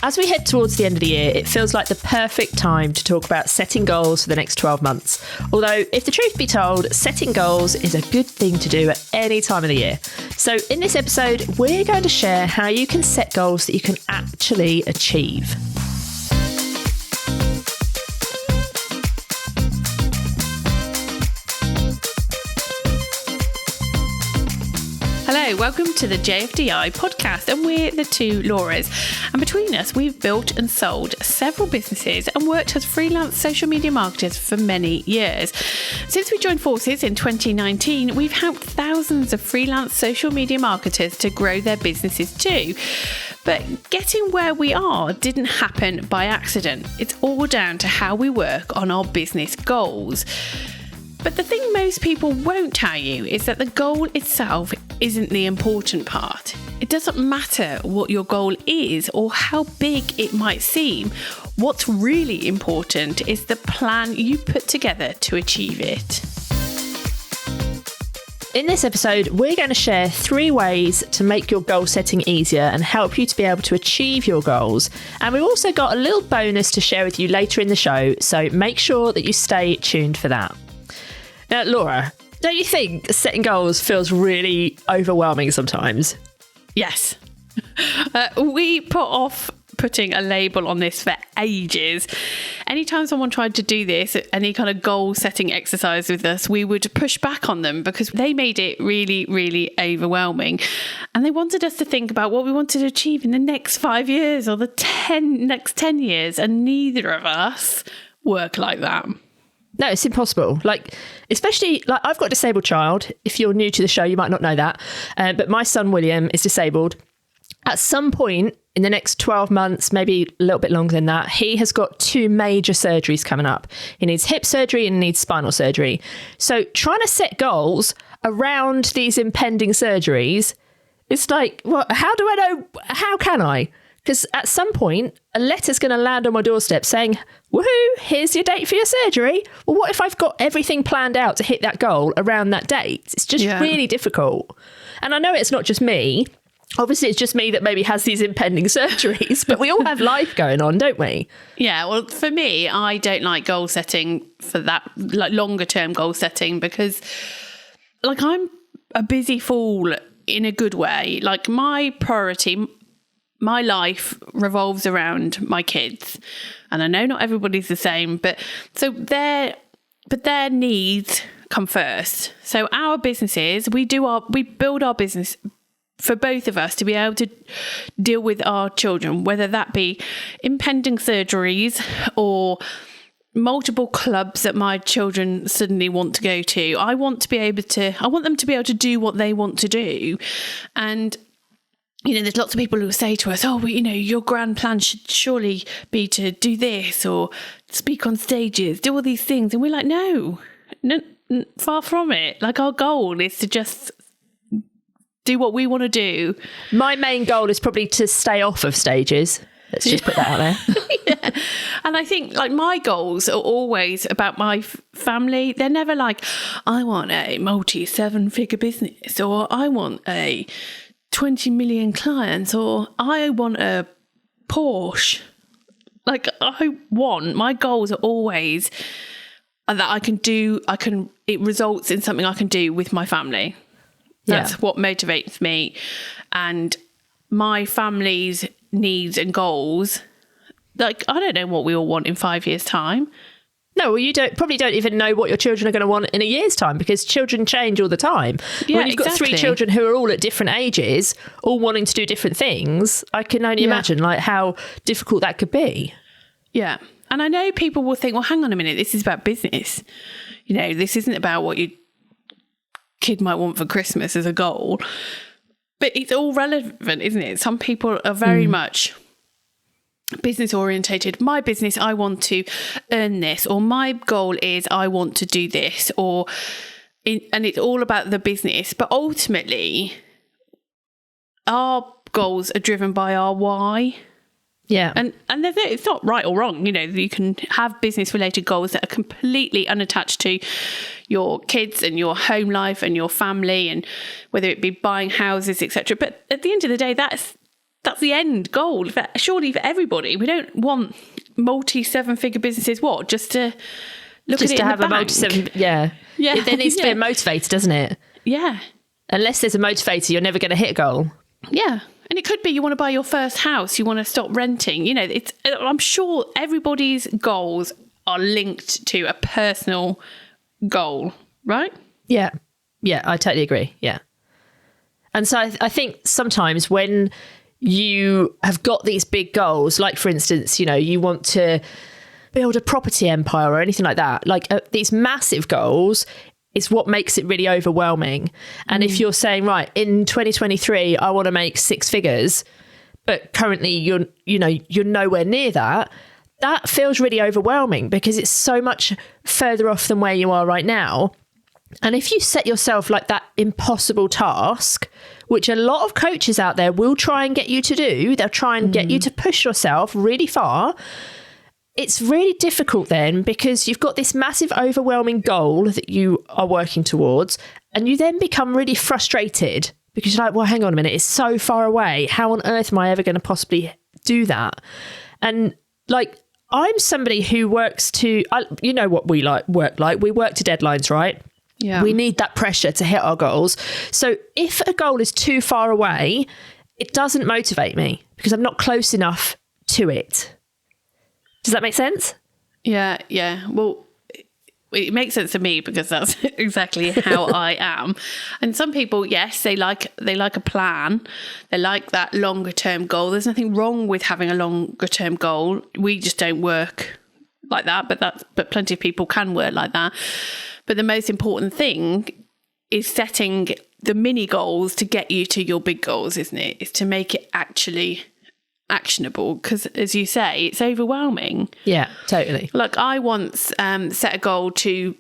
As we head towards the end of the year, it feels like the perfect time to talk about setting goals for the next 12 months. Although, if the truth be told, setting goals is a good thing to do at any time of the year. So in this episode, we're going to share how you can set goals that you can actually achieve. Hello, welcome to the JFDI podcast, and we're the two Lauras. And between us, we've built and sold several businesses and worked as freelance social media marketers for many years. Since we joined forces in 2019, we've helped thousands of freelance social media marketers to grow their businesses too. But getting where we are didn't happen by accident. It's all down to how we work on our business goals. But the thing most people won't tell you is that the goal itself isn't the important part. It doesn't matter what your goal is or how big it might seem. What's really important is the plan you put together to achieve it. In this episode, we're going to share 3 ways to make your goal setting easier and help you to be able to achieve your goals. And we've also got a little bonus to share with you later in the show, so make sure that you stay tuned for that. Now, Laura, don't you think setting goals feels really overwhelming sometimes? Yes. We put off putting a label on this for ages. Anytime someone tried to do this, any kind of goal setting exercise with us, we would push back on them because they made it really, really overwhelming. And they wanted us to think about what we wanted to achieve in the next 5 years or the next 10 years. And neither of us work like that. No, it's impossible. Especially I've got a disabled child. If you're new to the show, you might not know that. But my son, William, is disabled. At some point in the next 12 months, maybe a little bit longer than that, he has got 2 major surgeries coming up. He needs hip surgery and needs spinal surgery. So trying to set goals around these impending surgeries, it's like, how do I know? How can I? Because at some point, a letter's going to land on my doorstep saying, woohoo, here's your date for your surgery. Well, what if I've got everything planned out to hit that goal around that date? It's just really difficult. And I know it's not just me. Obviously, it's just me that maybe has these impending surgeries, but we all have life going on, don't we? Yeah, well, for me, I don't like goal setting for that, longer term goal setting, because I'm a busy fool in a good way. My priority, my life revolves around my kids, and I know not everybody's the same, but their needs come first. So our businesses, we build our business for both of us to be able to deal with our children, whether that be impending surgeries or multiple clubs that my children suddenly want to go to. I want them to be able to do what they want to do. And there's lots of people who say to us, your grand plan should surely be to do this or speak on stages, do all these things. And we're like, no, far from it. Our goal is to just do what we want to do. My main goal is probably to stay off of stages. Let's just put that out there. Yeah. And I think my goals are always about my family. They're never I want a multi-7-figure business, or I want a 20 million clients, or I want a Porsche. My goals are always that it results in something I can do with my family. That's what motivates me. And my family's needs and goals, I don't know what we all want in 5 years' time. No, well, you probably don't even know what your children are going to want in a year's time, because children change all the time. Yeah, when you've got 3 children who are all at different ages, all wanting to do different things, I can only imagine how difficult that could be. Yeah. And I know people will think, well, hang on a minute, this is about business. This isn't about what your kid might want for Christmas as a goal. But it's all relevant, isn't it? Some people are very much business orientated. My business, I want to earn this, or my goal is I want to do this, and it's all about the business. But ultimately, our goals are driven by our why. Yeah. And it's not right or wrong. You can have business related goals that are completely unattached to your kids and your home life and your family, and whether it be buying houses, etc. But at the end of the day, that's that's the end goal. Surely for everybody, we don't want multi-7-figure businesses. What? Just to look Just at it to in have the a bank? multi-7, yeah. There needs to be a motivator, doesn't it? Yeah. Unless there's a motivator, you're never going to hit a goal. Yeah. And it could be you want to buy your first house, you want to stop renting. You know, I'm sure everybody's goals are linked to a personal goal, right? Yeah. Yeah, I totally agree. Yeah. And so I think sometimes when you have got these big goals, like for instance, you know, you want to build a property empire or anything like that, like these massive goals is what makes it really overwhelming. And if you're saying, right, in 2023, I want to make 6 figures, but currently you're nowhere near that, that feels really overwhelming because it's so much further off than where you are right now. And if you set yourself like that impossible task, which a lot of coaches out there will try and get you to do, they'll try and get you to push yourself really far. It's really difficult then because you've got this massive overwhelming goal that you are working towards, and you then become really frustrated because you're like, well, hang on a minute, it's so far away. How on earth am I ever going to possibly do that? And I'm somebody who works to, you know what we work like. We work to deadlines, right? Yeah. We need that pressure to hit our goals. So if a goal is too far away, it doesn't motivate me because I'm not close enough to it. Does that make sense? Yeah. Well, it makes sense to me because that's exactly how I am. And some people, yes, they like a plan. They like that longer term goal. There's nothing wrong with having a longer term goal. We just don't work like that, but plenty of people can work like that. But the most important thing is setting the mini goals to get you to your big goals, isn't it? Is to make it actually actionable, because as you say, it's overwhelming. Yeah, totally. Like I once set a goal to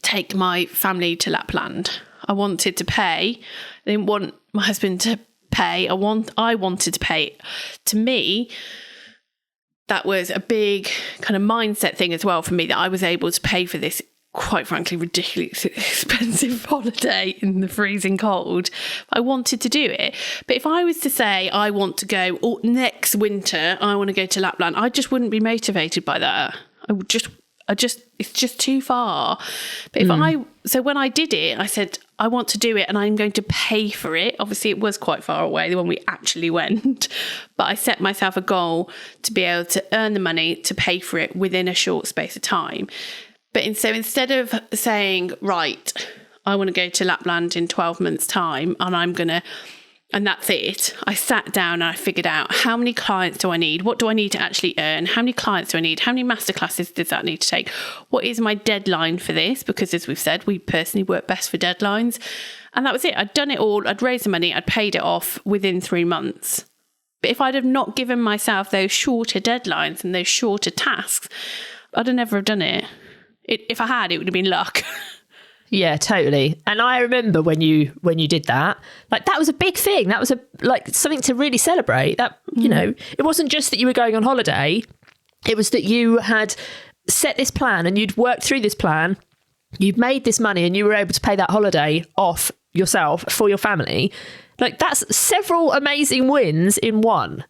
take my family to Lapland. I wanted to pay. I didn't want my husband to pay. I wanted to pay. To me, that was a big kind of mindset thing as well for me, that I was able to pay for this, quite frankly, ridiculously expensive holiday in the freezing cold. I wanted to do it. But if I was to say I want to go, or next winter I want to go to Lapland, I just wouldn't be motivated by that. It's just too far. But so when I did it, I said, I want to do it and I'm going to pay for it. Obviously it was quite far away when we actually went, but I set myself a goal to be able to earn the money to pay for it within a short space of time. But so instead of saying, right, I want to go to Lapland in 12 months' time and that's it, I sat down and I figured out, how many clients do I need? What do I need to actually earn? How many clients do I need? How many masterclasses does that need to take? What is my deadline for this? Because as we've said, we personally work best for deadlines. And that was it. I'd done it all. I'd raised the money. I'd paid it off within 3 months. But if I'd have not given myself those shorter deadlines and those shorter tasks, I'd have never have done it. If I had, it would have been luck. Yeah, totally. And I remember when you did that, like that was a big thing. That was something to really celebrate. That, you know, it wasn't just that you were going on holiday. It was that you had set this plan and you'd worked through this plan. You'd made this money and you were able to pay that holiday off yourself for your family. Like that's several amazing wins in one.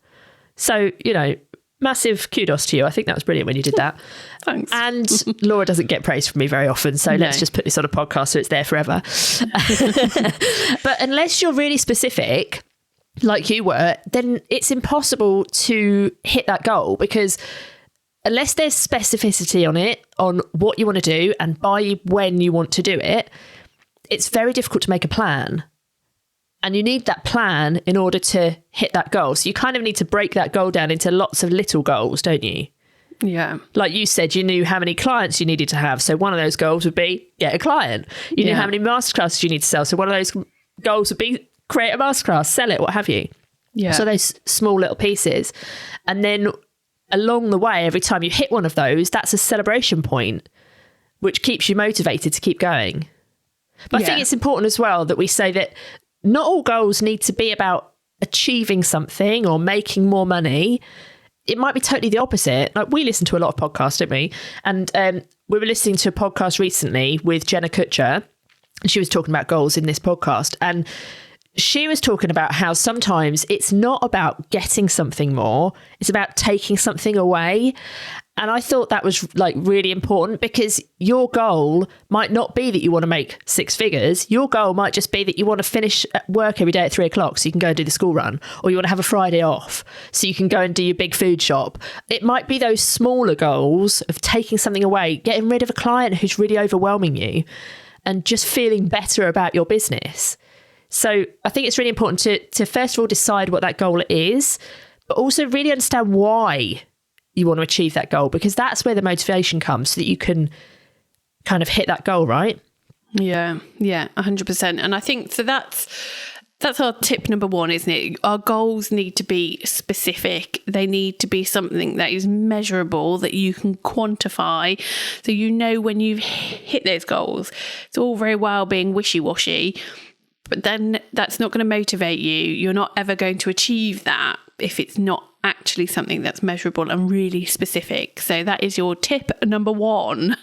So, you know, massive kudos to you. I think that was brilliant when you did that. Thanks. And Laura doesn't get praise from me very often, so let's just put this on a podcast so it's there forever. But unless you're really specific, like you were, then it's impossible to hit that goal, because unless there's specificity on it, on what you want to do and by when you want to do it, it's very difficult to make a plan. And you need that plan in order to hit that goal. So you kind of need to break that goal down into lots of little goals, don't you? Yeah. Like you said, you knew how many clients you needed to have. So one of those goals would be get a client. You knew how many masterclasses you need to sell. So one of those goals would be create a masterclass, sell it, what have you. Yeah. So those small little pieces. And then along the way, every time you hit one of those, that's a celebration point, which keeps you motivated to keep going. But I think it's important as well that we say that not all goals need to be about achieving something or making more money. It might be totally the opposite. Like we listen to a lot of podcasts, don't we? And we were listening to a podcast recently with Jenna Kutcher. She was talking about goals in this podcast. And she was talking about how sometimes it's not about getting something more, it's about taking something away. And I thought that was like really important, because your goal might not be that you want to make 6 figures. Your goal might just be that you want to finish at work every day at 3:00 so you can go and do the school run, or you want to have a Friday off so you can go and do your big food shop. It might be those smaller goals of taking something away, getting rid of a client who's really overwhelming you, and just feeling better about your business. So I think it's really important to first of all decide what that goal is, but also really understand why you want to achieve that goal, because that's where the motivation comes, so that you can kind of hit that goal, right? Yeah, 100%. And I think so that's our tip number 1, isn't it? Our goals need to be specific. They need to be something that is measurable, that you can quantify, so you know when you've hit those goals. It's all very well being wishy-washy, but then that's not going to motivate you. You're not ever going to achieve that if it's not actually something that's measurable and really specific. So that is your tip number 1.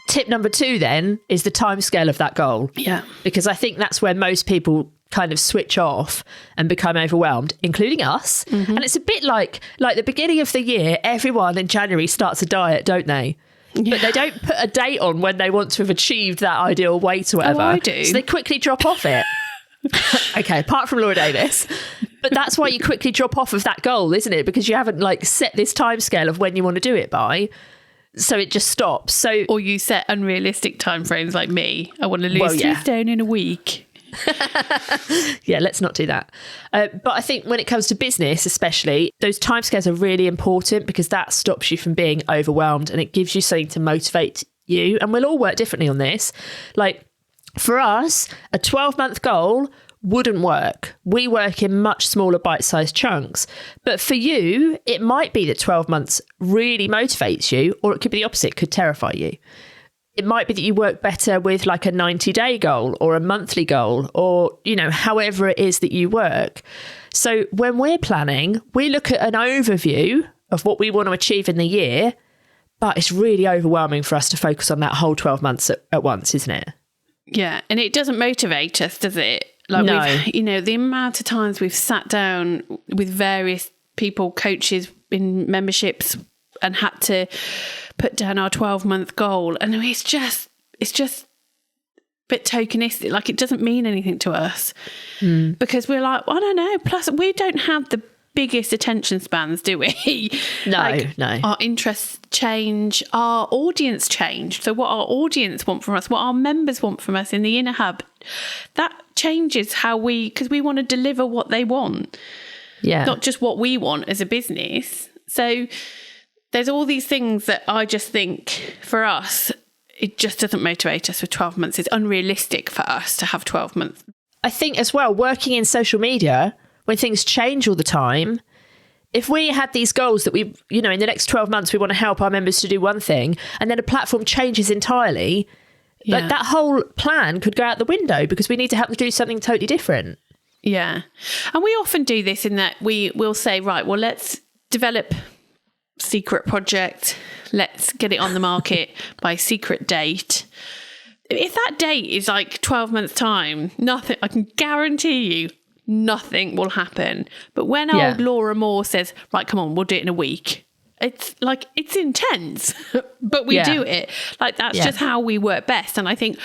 Tip number 2 then is the timescale of that goal. Yeah. Because I think that's where most people kind of switch off and become overwhelmed, including us. Mm-hmm. And it's a bit like the beginning of the year, everyone in January starts a diet, don't they? Yeah. But they don't put a date on when they want to have achieved that ideal weight or whatever. Oh, I do. So they quickly drop off it. Okay, apart from Laura Davis. But that's why you quickly drop off of that goal, isn't it? Because you haven't like set this timescale of when you want to do it by. So it just stops. So, or you set unrealistic timeframes like me. I want to lose 2 stone in a week. Yeah, let's not do that. But I think when it comes to business, especially, those timescales are really important, because that stops you from being overwhelmed and it gives you something to motivate you. And we'll all work differently on this. Like for us, a 12-month goal wouldn't work. We work in much smaller bite-sized chunks. But for you, it might be that 12 months really motivates you, or it could be the opposite, could terrify you. It might be that you work better with like a 90-day goal or a monthly goal, or, you know, however it is that you work. So when we're planning, we look at an overview of what we want to achieve in the year, but it's really overwhelming for us to focus on that whole 12 months at once, isn't it? Yeah. And it doesn't motivate us, does it? Like no. You know, the amount of times we've sat down with various people, coaches in memberships, and had to put down our 12-month goal. And it's just a bit tokenistic. Like, it doesn't mean anything to us because we're like, I don't know. Plus, we don't have the biggest attention spans, do we? No. Our interests change, our audience change. So what our audience want from us, what our members want from us in the Inner Hub, that changes because we want to deliver what they want. Yeah. Not just what we want as a business. So there's all these things that I just think for us, it just doesn't motivate us for 12 months. It's unrealistic for us to have 12 months. I think as well, working in social media, when things change all the time, if we had these goals that we, you know, in the next 12 months, we want to help our members to do one thing, and then a platform changes entirely, like that whole plan could go out the window because we need to help them do something totally different. Yeah. And we often do this in that we will say, right, well, let's develop secret project. Let's get it on the market by secret date. If that date is like 12 months time, nothing, I can guarantee you, nothing will happen. But when old Laura Moore says, right, come on, we'll do it in a week. It's like, it's intense, but we do it. Like, that's just how we work best. And I think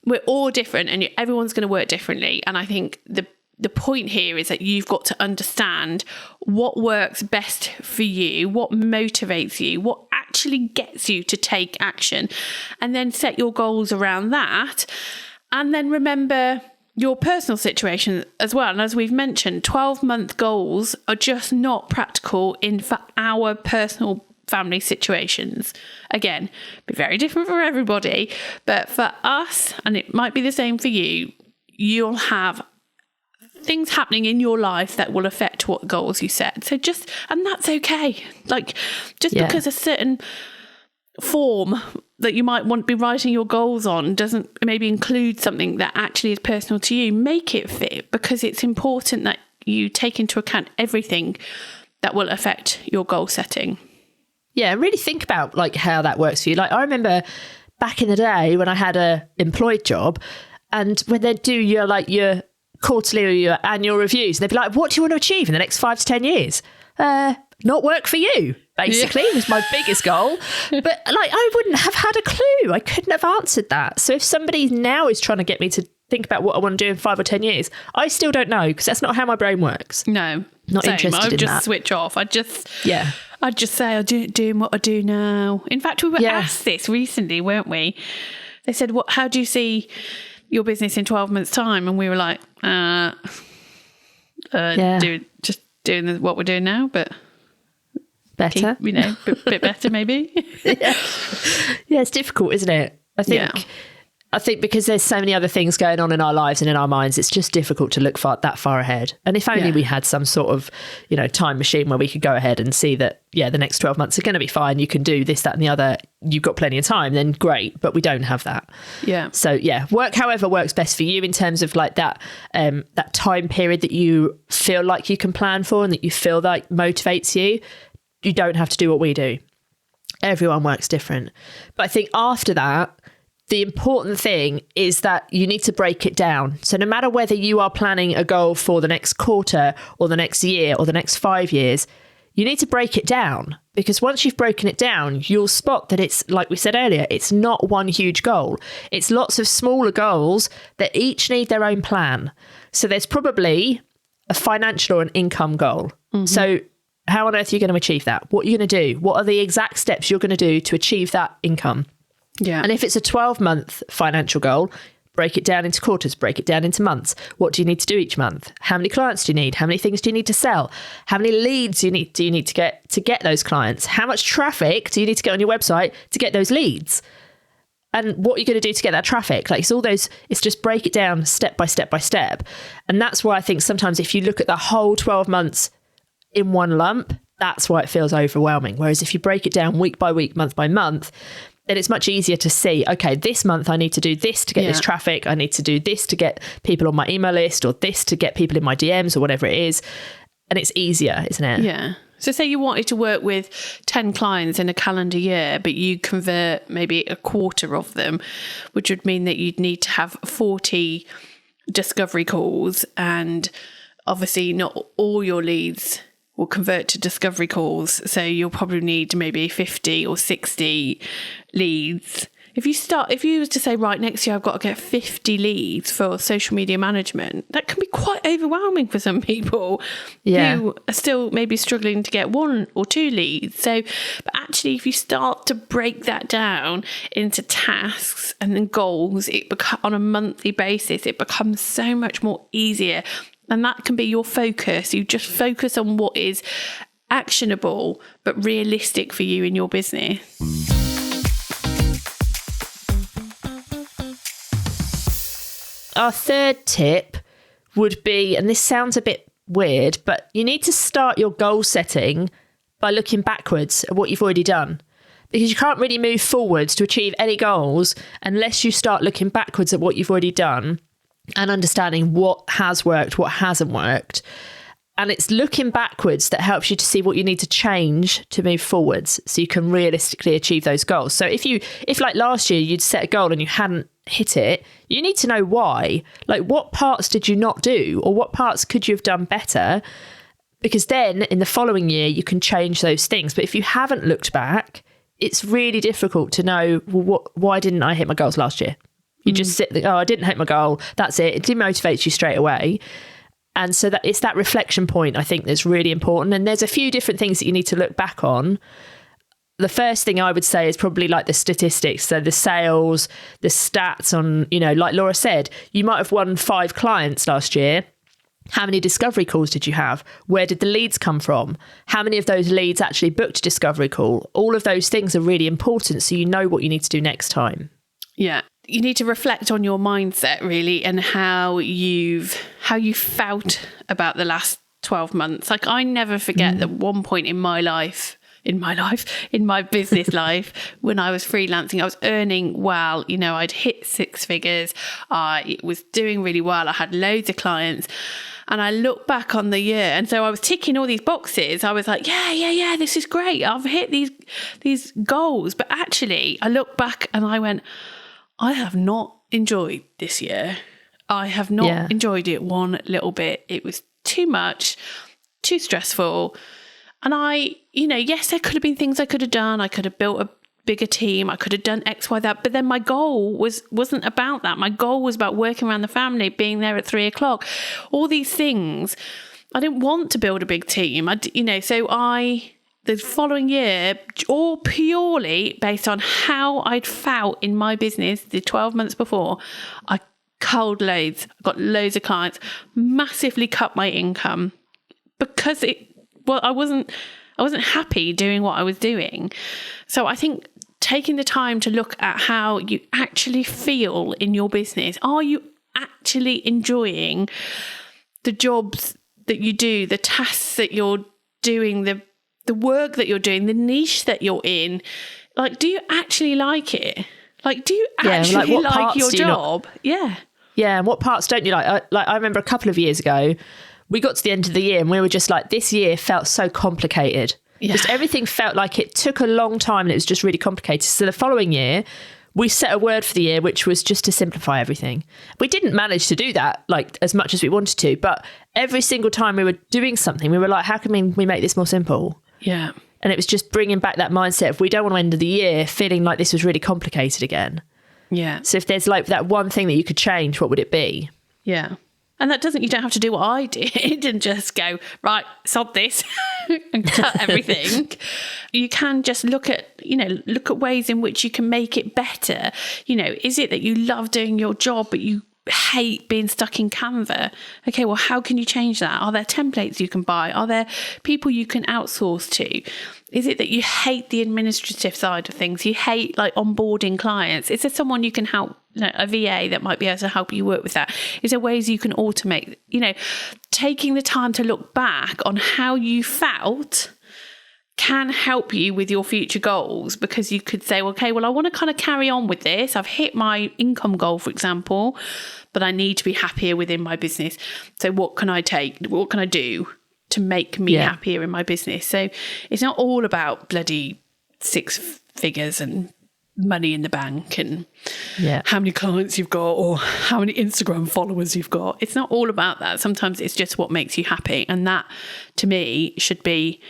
we're all different and everyone's going to work differently. And I think the point here is that you've got to understand what works best for you, what motivates you, what actually gets you to take action, and then set your goals around that. And then remember your personal situation as well. And as we've mentioned, 12-month goals are just not practical for our personal family situations. Again, be very different for everybody, but for us, and it might be the same for you, you'll have things happening in your life that will affect what goals you set. So and that's okay. Like, just because a certain form that you might want to be writing your goals on doesn't maybe include something that actually is personal to you, make it fit, because it's important that you take into account everything that will affect your goal setting. Yeah, really think about like how that works for you. Like, I remember back in the day when I had a employed job, and when they'd do your quarterly or your annual reviews, they'd be like, what do you want to achieve in the next 5 to 10 years? Not work for you, basically, was my biggest goal. But I wouldn't have had a clue. I couldn't have answered that. So if somebody now is trying to get me to think about what I want to do in 5 or 10 years, I still don't know, because that's not how my brain works. No. Not Same. interested I would in just that. switch off. I'd just say I'm doing what I do now. In fact, we were asked this recently, weren't we? They said, how do you see your business in 12 months' time? And we were like, doing what we're doing now, but better. Bit better maybe. Yeah, it's difficult, isn't it? I think because there's so many other things going on in our lives and in our minds, it's just difficult to look that far ahead. And if only we had some sort of, time machine where we could go ahead and see that, the next 12 months are going to be fine. You can do this, that and the other. You've got plenty of time, then great. But we don't have that. Yeah. So work however works best for you in terms of that time period that you feel like you can plan for and that you feel like motivates you. You don't have to do what we do. Everyone works different. But I think after that, the important thing is that you need to break it down. So no matter whether you are planning a goal for the next quarter or the next year or the next 5 years, you need to break it down, because once you've broken it down, you'll spot that it's, like we said earlier, it's not one huge goal. It's lots of smaller goals that each need their own plan. So there's probably a financial or an income goal. Mm-hmm. So how on earth are you going to achieve that? What are you going to do? What are the exact steps you're going to do to achieve that income? Yeah. And if it's a 12-month financial goal, break it down into quarters, break it down into months. What do you need to do each month? How many clients do you need? How many things do you need to sell? How many leads do you need to get those clients? How much traffic do you need to get on your website to get those leads? And what are you going to do to get that traffic? It's just break it down step by step by step. And that's why I think sometimes if you look at the whole 12 months in one lump, that's why it feels overwhelming. Whereas if you break it down week by week, month by month, then it's much easier to see, okay, this month I need to do this to get this traffic. I need to do this to get people on my email list, or this to get people in my DMs, or whatever it is. And it's easier, isn't it? Yeah. So say you wanted to work with 10 clients in a calendar year, but you convert maybe a quarter of them, which would mean that you'd need to have 40 discovery calls, and obviously not all your leads will convert to discovery calls. So you'll probably need maybe 50 or 60 leads. If you was to say, right, next year I've got to get 50 leads for social media management, that can be quite overwhelming for some people who are still maybe struggling to get 1 or 2 leads. So, but actually, if you start to break that down into tasks and then goals, on a monthly basis, it becomes so much more easier. And that can be your focus. You just focus on what is actionable but realistic for you in your business. Our third tip would be, and this sounds a bit weird, but you need to start your goal setting by looking backwards at what you've already done. Because you can't really move forwards to achieve any goals unless you start looking backwards at what you've already done and understanding what has worked, what hasn't worked. And it's looking backwards that helps you to see what you need to change to move forwards so you can realistically achieve those goals. So if like last year you'd set a goal and you hadn't hit it, you need to know why. Like, what parts did you not do, or what parts could you have done better? Because then in the following year you can change those things. But if you haven't looked back, it's really difficult to know, well, why didn't I hit my goals last year? You just sit there, I didn't hit my goal. That's it. It demotivates you straight away. And so that it's that reflection point, I think, that's really important. And there's a few different things that you need to look back on. The first thing I would say is probably like the statistics. So the sales, the stats on, like Laura said, you might have won 5 clients last year. How many discovery calls did you have? Where did the leads come from? How many of those leads actually booked a discovery call? All of those things are really important, so you know what you need to do next time. Yeah. You need to reflect on your mindset, really, and how you felt about the last 12 months. Like, I never forget that one point in my business life, when I was freelancing, I was earning well. I'd hit 6 figures. I was doing really well. I had loads of clients. And I look back on the year, and so I was ticking all these boxes. I was like, yeah, this is great. I've hit these goals. But actually, I look back and I went, I have not enjoyed this year. I have not enjoyed it one little bit. It was too much, too stressful. And yes, there could have been things I could have done. I could have built a bigger team. I could have done X, Y, that. But then my goal wasn't about that. My goal was about working around the family, being there at 3:00. All these things. I didn't want to build a big team. The following year, all purely based on how I'd felt in my business the 12 months before, I culled loads. I got loads of clients, massively cut my income because I wasn't happy doing what I was doing. So I think taking the time to look at how you actually feel in your business. Are you actually enjoying the jobs that you do, the tasks that you're doing, the work that you're doing, the niche that you're in? Like, do you actually like it? Like, do you actually like your job? Yeah. Yeah, and what parts don't you like? I remember a couple of years ago, we got to the end of the year and we were just like, this year felt so complicated. Yeah. Just everything felt like it took a long time and it was just really complicated. So the following year, we set a word for the year, which was just to simplify everything. We didn't manage to do that like as much as we wanted to, but every single time we were doing something, we were like, how can we make this more simple? Yeah. And it was just bringing back that mindset of we don't want to end the year feeling like this was really complicated again. Yeah. So if there's like that one thing that you could change, what would it be? Yeah. And you don't have to do what I did and just go, right, sod this and cut everything. You can just look at ways in which you can make it better. Is it that you love doing your job, but you hate being stuck in Canva? Okay, well, how can you change that? Are there templates you can buy? Are there people you can outsource to? Is it that you hate the administrative side of things? You hate like onboarding clients? Is there someone you can help, a VA that might be able to help you work with that? Is there ways you can automate? Taking the time to look back on how you felt can help you with your future goals, because you could say, okay, well, I want to kind of carry on with this. I've hit my income goal, for example, but I need to be happier within my business. So what can I do to make me happier in my business? So it's not all about bloody 6 figures and money in the bank and how many clients you've got or how many Instagram followers you've got. It's not all about that. Sometimes it's just what makes you happy. And that, to me, should be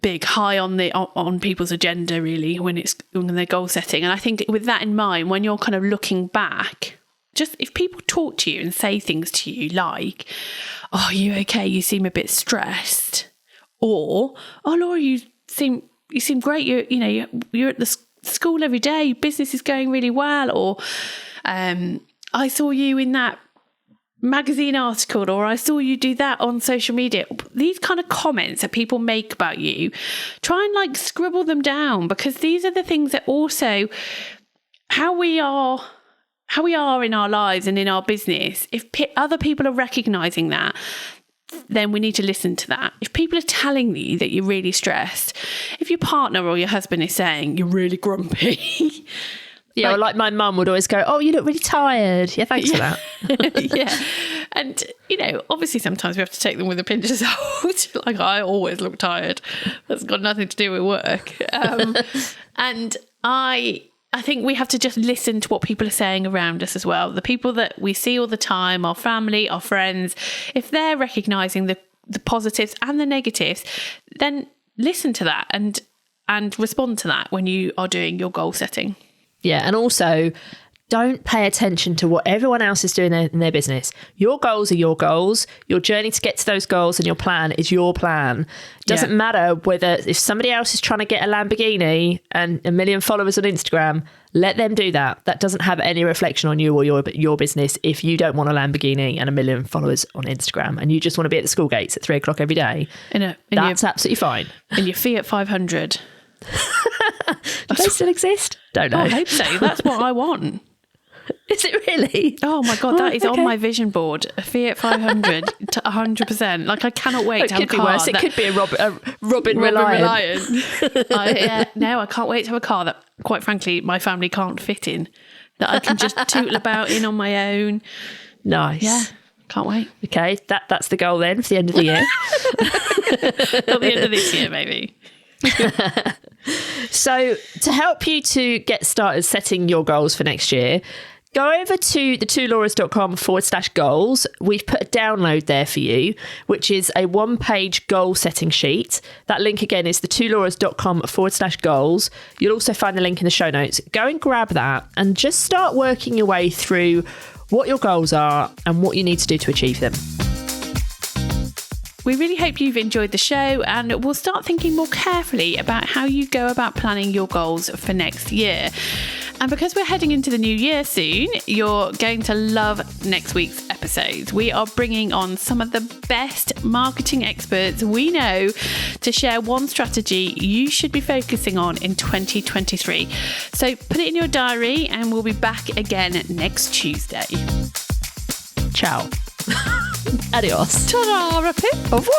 big, high on people's agenda, really, when they're goal setting. And I think with that in mind, when you're kind of looking back, just if people talk to you and say things to you like, oh, you okay? You seem a bit stressed. Or, oh, Laura, you seem great. You're at the school every day. Business is going really well. Or I saw you in that magazine article, or I saw you do that on social media. These kind of comments that people make about you, try and like scribble them down, because these are the things that also how we are in our lives and in our business. If other people are recognizing that, then we need to listen to that. If people are telling you that you're really stressed, if your partner or your husband is saying you're really grumpy, yeah, like my mum would always go, oh, you look really tired. Yeah, thanks for that. Yeah. And, obviously sometimes we have to take them with a pinch of salt. Like, I always look tired. That's got nothing to do with work. And I think we have to just listen to what people are saying around us as well. The people that we see all the time, our family, our friends, if they're recognising the positives and the negatives, then listen to that and respond to that when you are doing your goal setting. Yeah, and also don't pay attention to what everyone else is doing in their business. Your goals are your goals. Your journey to get to those goals and your plan is your plan. Doesn't matter whether if somebody else is trying to get a Lamborghini and 1 million followers on Instagram, let them do that. That doesn't have any reflection on you or your business. If you don't want a Lamborghini and 1 million followers on Instagram and you just want to be at the school gates at 3:00 every day, that's absolutely fine. And your Fiat 500. Do they still exist? Don't know. I hope so. That's what I want. Is it really? Oh my God, that is on my vision board. A Fiat 500 to 100%. Like, I cannot wait to have a car. It could be a Robin Reliant. No, I can't wait to have a car that, quite frankly, my family can't fit in. That I can just tootle about in on my own. Nice. Yeah. Can't wait. Okay, that's the goal then for the end of the year. Not the end of this year, maybe. So to help you to get started setting your goals for next year, go over to thetwolauras.com/goals. We've put a download there for you, which is a 1-page goal setting sheet. That link again is thetwolauras.com/goals. You'll also find the link in the show notes. Go and grab that and just start working your way through what your goals are and what you need to do to achieve them. We really hope you've enjoyed the show, and we'll start thinking more carefully about how you go about planning your goals for next year. And because we're heading into the new year soon, you're going to love next week's episodes. We are bringing on some of the best marketing experts we know to share one strategy you should be focusing on in 2023. So put it in your diary, and we'll be back again next Tuesday. Ciao. Adios. Ta-da, Rapid. Au revoir.